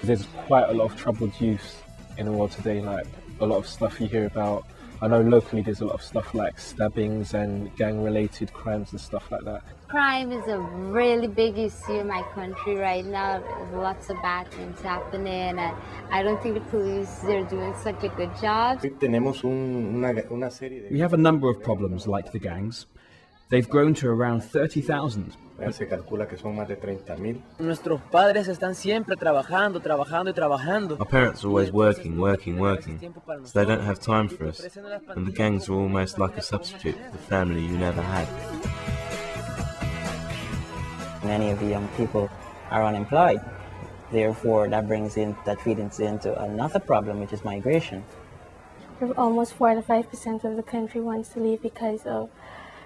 because there's quite a lot of troubled youth in the world today, like a lot of stuff you hear about. I know locally there's a lot of stuff like stabbings and gang-related crimes and stuff like that. Crime is a really big issue in my country right now. There's lots of bad things happening, and I don't think the police are doing such a good job. We have a number of problems like the gangs. They've grown to around 30,000. Se calcula que son más de 30,000. Nuestros padres están siempre trabajando y trabajando. Our parents are always working, so they don't have time for us, and the gangs are almost like a substitute for the family you never had. Many of the young people are unemployed. Therefore, that feeds into another problem, which is migration. Almost 4 to 5% of the country wants to leave because of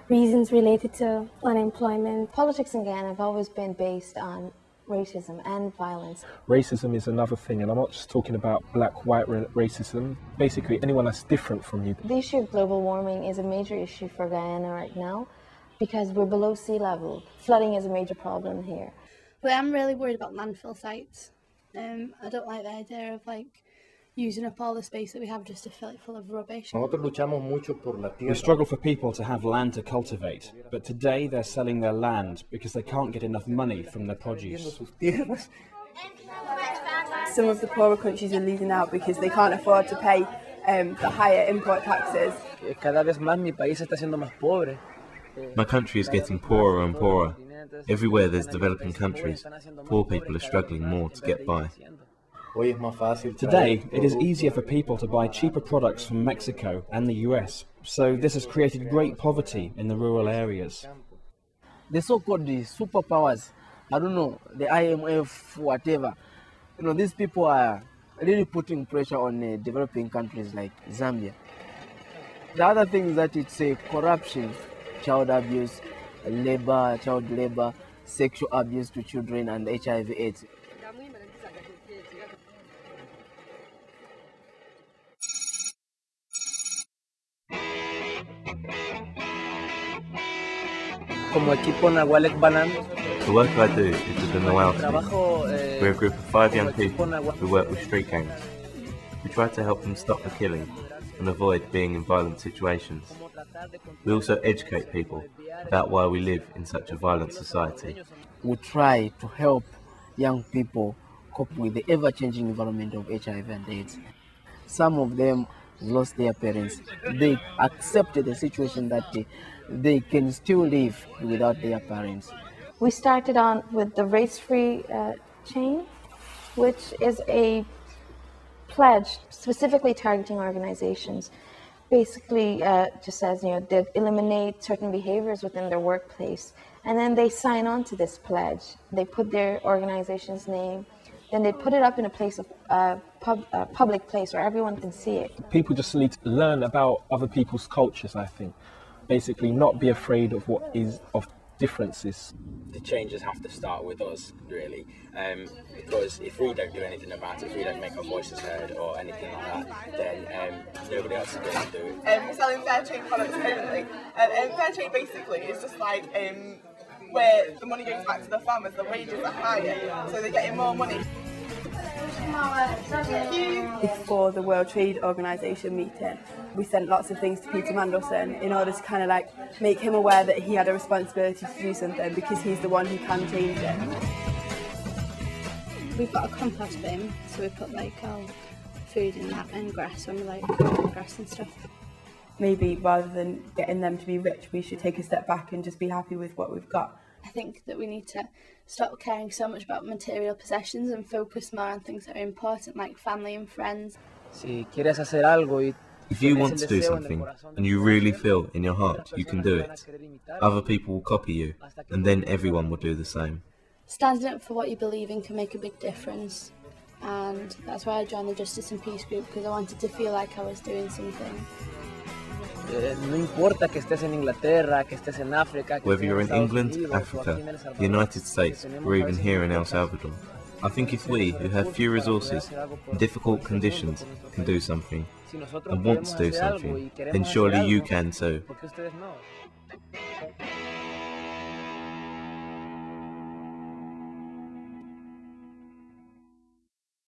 reasons related to unemployment. Politics in Ghana have always been based on racism and violence. Racism is another thing, and I'm not just talking about black-white racism. Basically, anyone that's different from you. The issue of global warming is a major issue for Guyana right now because we're below sea level. Flooding is a major problem here. But I'm really worried about landfill sites. I don't like the idea of using up all the space that we have just to fill it full of rubbish. We struggle for people to have land to cultivate, but today they're selling their land because they can't get enough money from their produce. Some of the poorer countries are losing out because they can't afford to pay the higher import taxes. Cada vez más mi país está siendo más pobre. My country is getting poorer and poorer. Everywhere there's developing countries, poor people are struggling more to get by. Today, it is easier for people to buy cheaper products from Mexico and the US, so this has created great poverty in the rural areas. The so-called superpowers, I don't know, the IMF, whatever, these people are really putting pressure on developing countries like Zambia. The other thing is that it's corruption, child abuse, child labor, sexual abuse to children, and HIV/AIDS. Como equipo Nahualek Banan. The work I do is with the Noel team. We're a group of 5 young people who work with street gangs. We try to help them stop the killing and avoid being in violent situations. We also educate people about why we live in such a violent society. We try to help young people cope with the ever-changing environment of HIV and AIDS. Some of them lost their parents. They accepted the situation that they can still live without their parents. We started on with the Race-Free chain, which is a pledge specifically targeting organizations. Basically, just says, they eliminate certain behaviors within their workplace, and then they sign on to this pledge. They put their organization's name, then they put it up in a place of public place where everyone can see it. People just need to learn about other people's cultures, I think. Basically, not be afraid of what is of differences. The changes have to start with us, really, because if we don't do anything about it, if we don't make our voices heard or anything like that, then nobody else is going to do it. We're selling fair trade products currently, and fair trade basically is just like where the money goes back to the farmers, the wages are higher, so they're getting more money. Before the World Trade Organization meeting, we sent lots of things to Peter Mandelson in order to kind of make him aware that he had a responsibility to do something because he's the one who can change it. We've got a compost bin, so we put our food in that and grass when we grass and stuff. Maybe rather than getting them to be rich, we should take a step back and just be happy with what we've got. I think that we need to stop caring so much about material possessions and focus more on things that are important, like family and friends. If you want to do something, and you really feel in your heart you can do it, other people will copy you, and then everyone will do the same. Standing up for what you believe in can make a big difference, and that's why I joined the Justice and Peace group, because I wanted to feel like I was doing something. No importa que estés en Inglaterra, que estés en África. Whether you're in England, Africa, the United States, or even here in El Salvador, I think if we, who have few resources and difficult conditions, can do something, and want to do something, then surely you can too.